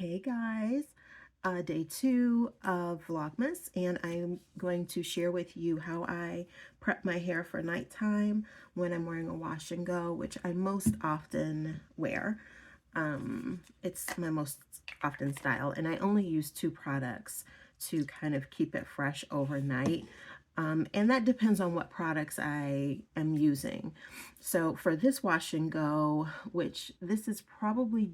Hey guys, day 2 of Vlogmas, and I'm going to share with you how I prep my hair for nighttime when I'm wearing a wash and go, which I most often wear. It's my most often style, and I only use 2 products to kind of keep it fresh overnight. And that depends on what products I am using. So for this wash and go, which this is probably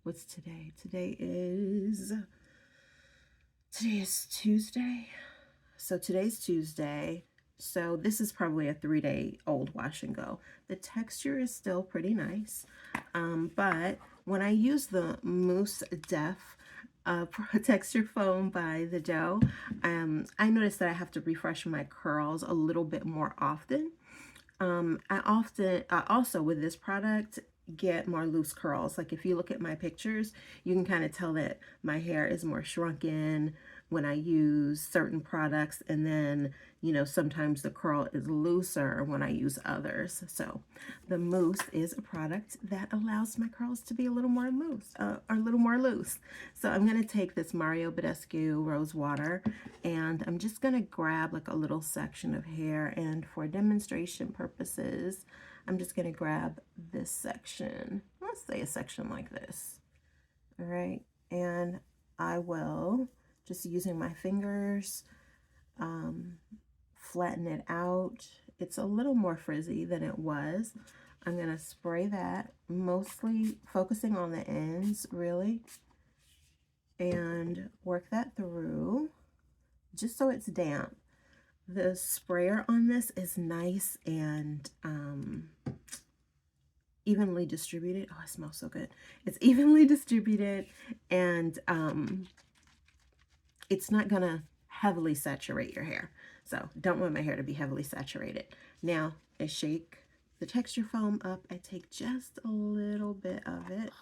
what's today? Today is Tuesday. So today's Tuesday. So this is probably a 3-day old wash and go. The texture is still pretty nice. But when I use the Mousse Def texture foam by the Doux, I noticed that I have to refresh my curls a little bit more often. I also with this product get more loose curls. Like if you look at my pictures, you can kind of tell that my hair is more shrunken when I use certain products, and then sometimes the curl is looser when I use others. So the mousse is a product that allows my curls to be a little more loose, So I'm going to take this Mario Badescu Rose Water, and I'm just going to grab like a little section of hair, and for demonstration purposes, I'm just going to grab this section. Let's say a section like this. All right. And I will, just using my fingers, flatten it out. It's a little more frizzy than it was. I'm going to spray that, mostly focusing on the ends, really, and work that through just so it's damp. The sprayer on this is nice and evenly distributed. Oh, it smells so good. It's evenly distributed, and it's not gonna heavily saturate your hair. So don't want my hair to be heavily saturated. Now I shake the texture foam up. I take just a little bit of it,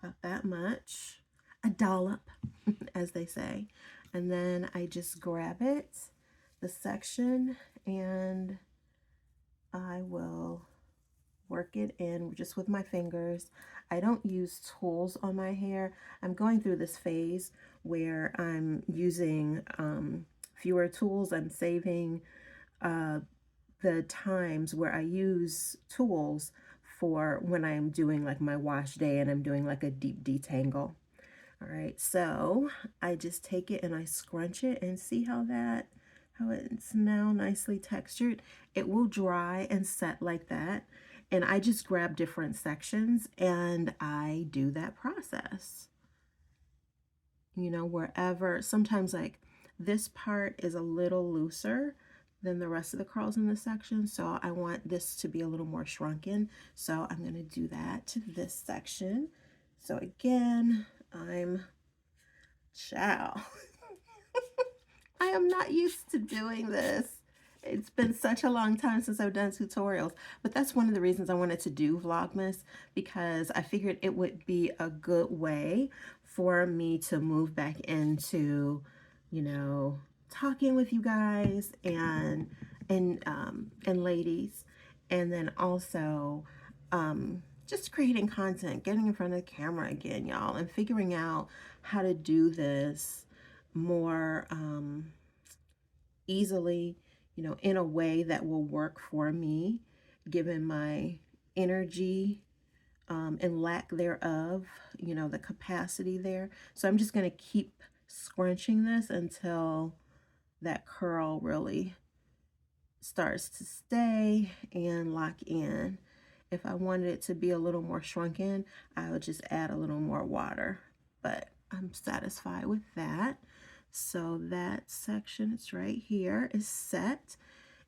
about that much, a dollop, as they say, and then I just grab it, the section, and I will work it in just with my fingers. I don't use tools on my hair. I'm going through this phase where I'm using fewer tools. I'm saving the times where I use tools for when I'm doing like my wash day and I'm doing like a deep detangle. All right, so I just take it and I scrunch it, and see how it's now nicely textured. It will dry and set like that. And I just grab different sections and I do that process. Wherever, sometimes like this part is a little looser than the rest of the curls in this section. So I want this to be a little more shrunken. So I'm going to do that to this section. So again, Ciao. I am not used to doing this. It's been such a long time since I've done tutorials, but that's one of the reasons I wanted to do Vlogmas, because I figured it would be a good way for me to move back into, talking with you guys and ladies, and then also just creating content, getting in front of the camera again, y'all, and figuring out how to do this more easily, in a way that will work for me, given my energy and lack thereof, the capacity there. So I'm just going to keep scrunching this until that curl really starts to stay and lock in. If I wanted it to be a little more shrunken, I would just add a little more water, but I'm satisfied with that. So that section, it's right here, is set.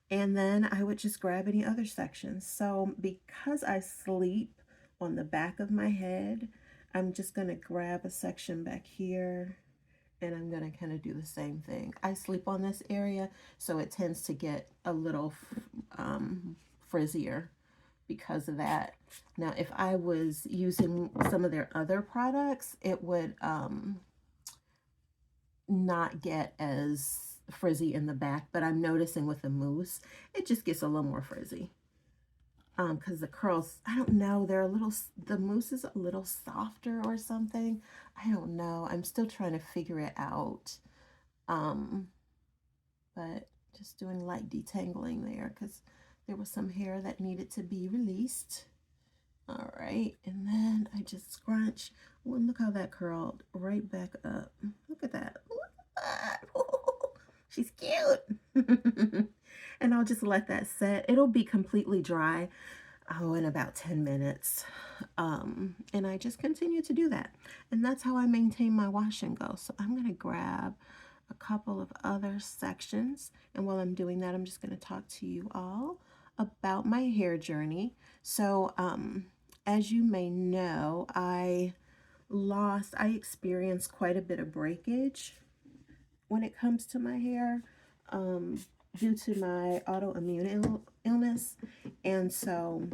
And then I would just grab any other sections. So because I sleep on the back of my head, I'm just going to grab a section back here, and I'm going to kind of do the same thing. I sleep on this area, so it tends to get a little frizzier because of that. Now, if I was using some of their other products, it would not get as frizzy in the back, but I'm noticing with the mousse, it just gets a little more frizzy. because the curls, I don't know, they're a little, the mousse is a little softer or something. I don't know. I'm still trying to figure it out. Um, but just doing light detangling there because there was some hair that needed to be released. All right, and then I just scrunch. Oh, and look how that curled right back up. Look at that. Look at that. Oh, she's cute. And I'll just let that set. It'll be completely dry, oh, in about 10 minutes. And I just continue to do that. And that's how I maintain my wash and go. So I'm going to grab a couple of other sections. And while I'm doing that, I'm just going to talk to you all about my hair journey. So, as you may know, I experienced quite a bit of breakage when it comes to my hair, due to my autoimmune illness. And so,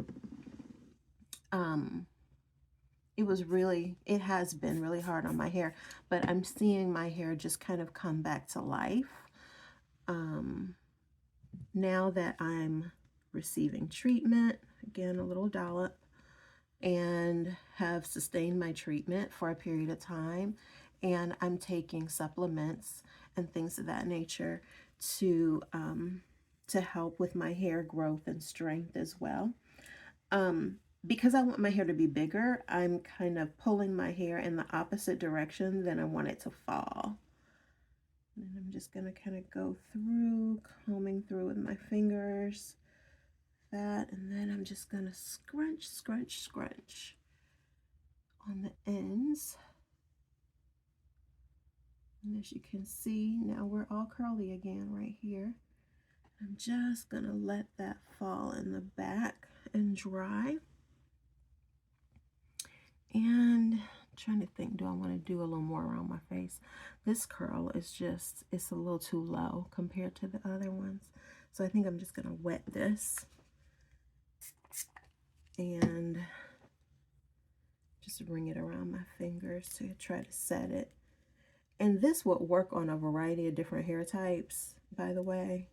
it has been really hard on my hair, but I'm seeing my hair just kind of come back to life. Now that I'm receiving treatment, again, a little dollop, and have sustained my treatment for a period of time, and I'm taking supplements and things of that nature to help with my hair growth and strength as well. Because I want my hair to be bigger, I'm kind of pulling my hair in the opposite direction than I want it to fall. And I'm just going to kind of go through, combing through with my fingers, that, and then I'm just going to scrunch, scrunch, scrunch on the ends. And as you can see, now we're all curly again right here. I'm just going to let that fall in the back and dry. And I'm trying to think, do I want to do a little more around my face? This curl is just, it's a little too low compared to the other ones. So I think I'm just going to wet this and just bring it around my fingers to try to set it. And this would work on a variety of different hair types, by the way.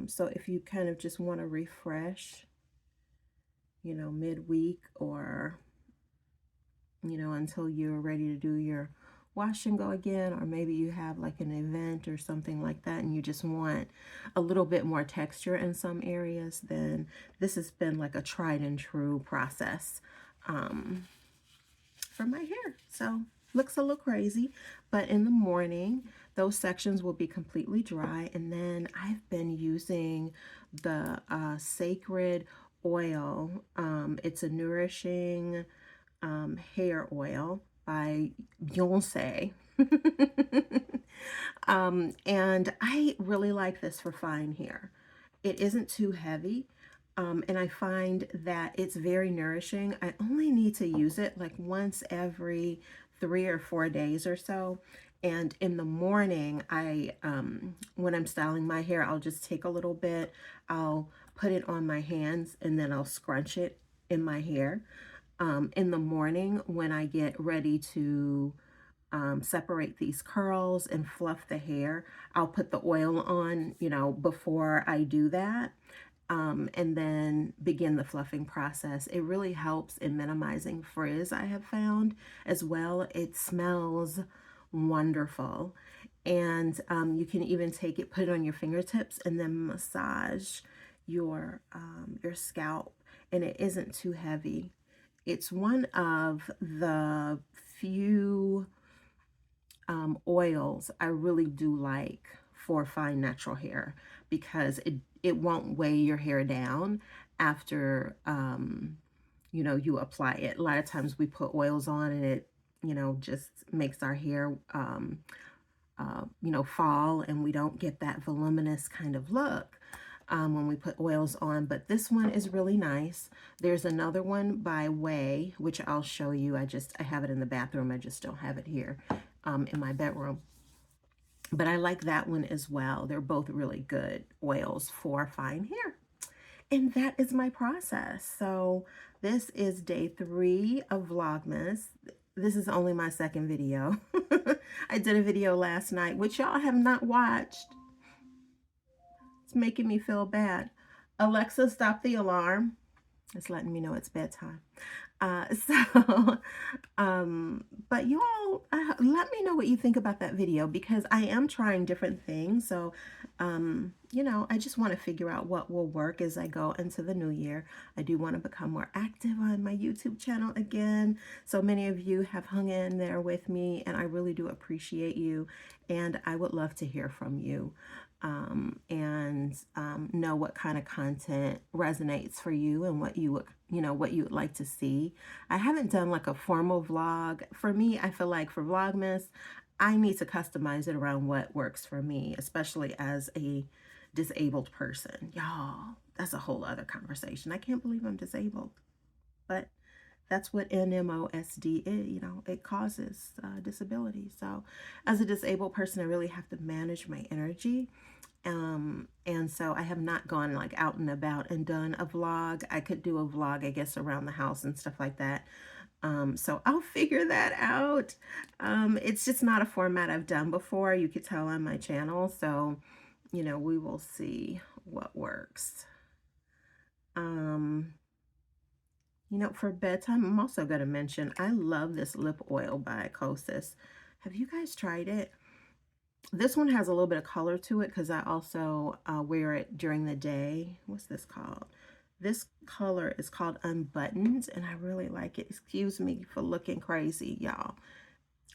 So if you kind of just want to refresh, you know, midweek, or, you know, until you're ready to do your wash and go again, or maybe you have like an event or something like that and you just want a little bit more texture in some areas, then this has been like a tried and true process for my hair. So looks a little crazy, but in the morning those sections will be completely dry, and then I've been using the Secred oil. It's a nourishing hair oil by Beyoncé. And I really like this for fine hair. It isn't too heavy. And I find that it's very nourishing. I only need to use it like once every 3 or 4 days or so. And in the morning, when I'm styling my hair, I'll just take a little bit, I'll put it on my hands, and then I'll scrunch it in my hair. In the morning when I get ready to separate these curls and fluff the hair, I'll put the oil on, you know, before I do that. And then begin the fluffing process. It really helps in minimizing frizz, I have found as well. It smells wonderful. And you can even take it, put it on your fingertips, and then massage your scalp. And it isn't too heavy. It's one of the few oils I really do like for fine natural hair, because it won't weigh your hair down after you know, you apply it. A lot of times we put oils on and it, you know, just makes our hair you know, fall, and we don't get that voluminous kind of look when we put oils on. But this one is really nice. There's another one by Way, which I'll show you. I have it in the bathroom. I just don't have it here in my bedroom. But I like that one as well. They're both really good oils for fine hair. And that is my process. So this is day 3 of Vlogmas. This is only my second video. I did a video last night, which y'all have not watched. It's making me feel bad. Alexa, stop the alarm. It's letting me know it's bedtime. So, but you all, let me know what you think about that video, because I am trying different things. So, you know, I just want to figure out what will work as I go into the new year. I do want to become more active on my YouTube channel again. So many of you have hung in there with me, and I really do appreciate you. And I would love to hear from you. And know what kind of content resonates for you and what you would, you know, what you would like to see. I haven't done like a formal vlog. For me, I feel like for Vlogmas, I need to customize it around what works for me, especially as a disabled person. Y'all, that's a whole other conversation. I can't believe I'm disabled, but that's what NMOSD is, you know, it causes disability. So as a disabled person, I really have to manage my energy. And so I have not gone like out and about and done a vlog. I could do a vlog, I guess, around the house and stuff like that. So I'll figure that out. It's just not a format I've done before. You could tell on my channel. So, you know, we will see what works. You know, for bedtime, I'm also going to mention, I love this lip oil by Kosas. Have you guys tried it? This one has a little bit of color to it because I also wear it during the day. What's this called? This color is called Unbuttoned, and I really like it. Excuse me for looking crazy, y'all.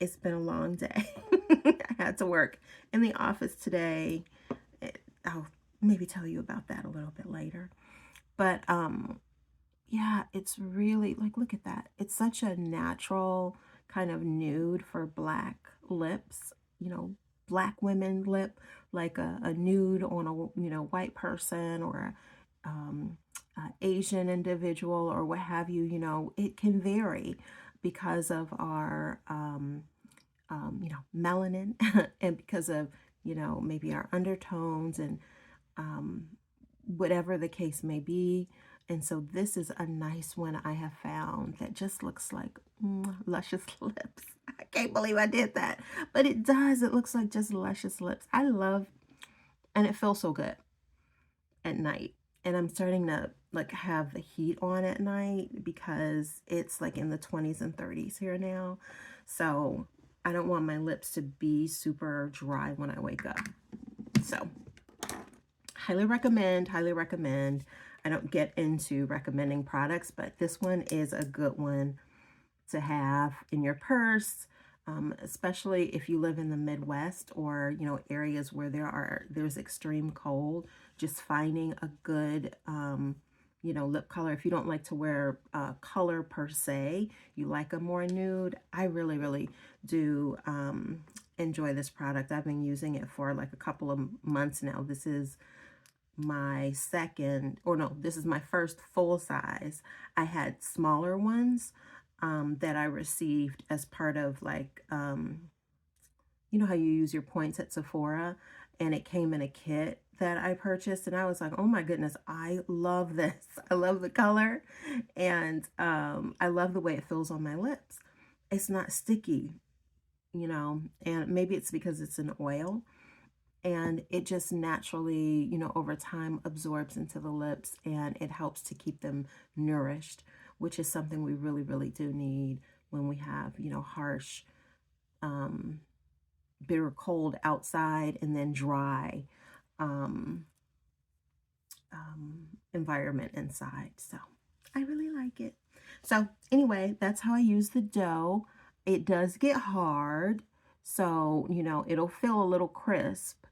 It's been a long day. I had to work in the office today. I'll maybe tell you about that a little bit later. But yeah, it's really, like, look at that. It's such a natural kind of nude for black lips, you know, black women lip, like a nude on a, you know, white person or a Asian individual or what have you. You know, it can vary because of our, you know, melanin and because of, you know, maybe our undertones and whatever the case may be. And so this is a nice one I have found that just looks like luscious lips. I can't believe I did that, but it does. It looks like just luscious lips. I love, and it feels so good at night. And I'm starting to like have the heat on at night because it's like in the 20s and 30s here now. So I don't want my lips to be super dry when I wake up. So highly recommend, highly recommend. I don't get into recommending products, but this one is a good one to have in your purse, especially if you live in the Midwest or, you know, areas where there's extreme cold. Just finding a good, you know, lip color. If you don't like to wear color per se, you like a more nude. I really, really do enjoy this product. I've been using it for like a couple of months now. This is my second, or no, this is my first full size. I had smaller ones that I received as part of like, you know how you use your points at Sephora, and it came in a kit that I purchased, and I was like, oh my goodness, I love this. I love the color, and I love the way it feels on my lips. It's not sticky, you know, and maybe it's because it's an oil, and it just naturally, you know, over time absorbs into the lips, and it helps to keep them nourished, which is something we really, really do need when we have, you know, harsh, bitter cold outside and then dry um, environment inside. So I really like it. So anyway, that's how I use the dough. It does get hard, so, you know, it'll feel a little crisp.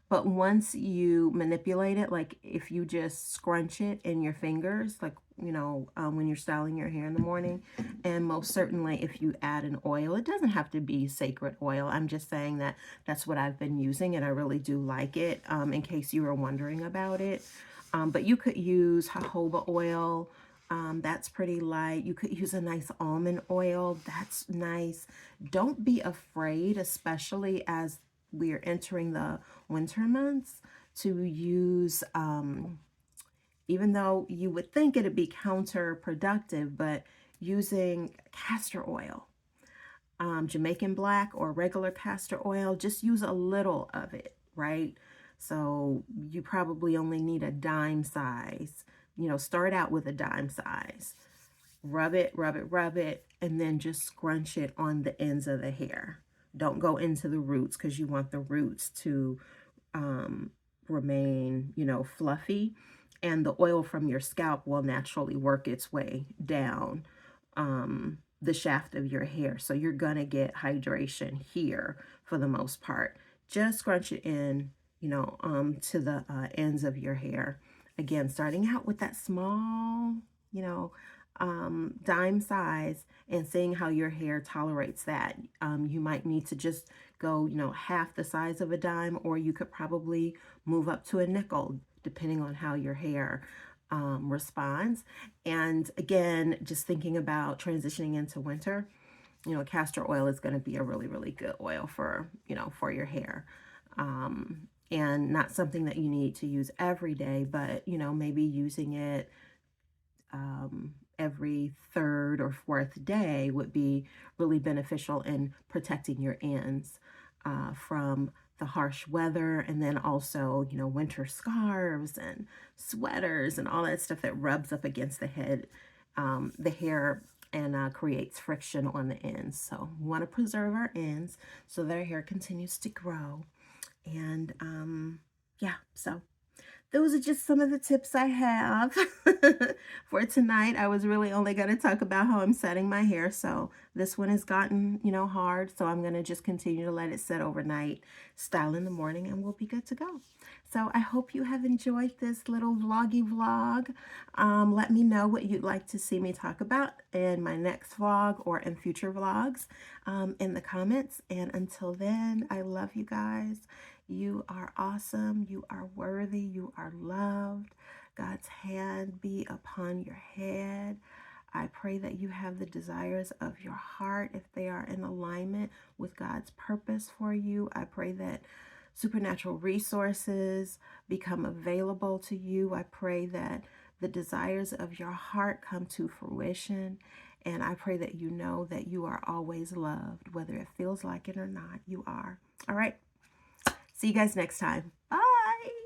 But once you manipulate it, like if you just scrunch it in your fingers, like, you know, when you're styling your hair in the morning, and most certainly if you add an oil, it doesn't have to be Secred oil. I'm just saying that that's what I've been using, and I really do like it, in case you were wondering about it. But you could use jojoba oil. That's pretty light. You could use a nice almond oil. That's nice. Don't be afraid, especially as we are entering the winter months, to use, even though you would think it'd be counterproductive, but using castor oil, Jamaican black or regular castor oil, just use a little of it, right? So you probably only need a dime size. You know, start out with a dime size. Rub it, rub it, rub it, and then just scrunch it on the ends of the hair. Don't go into the roots because you want the roots to remain, you know, fluffy. And the oil from your scalp will naturally work its way down the shaft of your hair. So you're going to get hydration here for the most part. Just scrunch it in, you know, to the ends of your hair. Again, starting out with that small, you know, dime size and seeing how your hair tolerates that. You might need to just go, you know, half the size of a dime, or you could probably move up to a nickel depending on how your hair responds. And again, just thinking about transitioning into winter, you know, castor oil is going to be a really, really good oil for, you know, for your hair. And not something that you need to use every day, but, you know, maybe using it every third or fourth day would be really beneficial in protecting your ends from the harsh weather, and then also, you know, winter scarves and sweaters and all that stuff that rubs up against the head, the hair, and creates friction on the ends. So we want to preserve our ends so that our hair continues to grow. And yeah, so those are just some of the tips I have for tonight. I was really only going to talk about how I'm setting my hair. So this one has gotten, you know, hard. So I'm going to just continue to let it set overnight, style in the morning, and we'll be good to go. So I hope you have enjoyed this little vloggy vlog. Let me know what you'd like to see me talk about in my next vlog or in future vlogs in the comments. And until then, I love you guys. You are awesome. You are worthy. You are loved. God's hand be upon your head. I pray that you have the desires of your heart if they are in alignment with God's purpose for you. I pray that supernatural resources become available to you. I pray that the desires of your heart come to fruition. And I pray that you know that you are always loved, whether it feels like it or not. You are. All right. See you guys next time. Bye.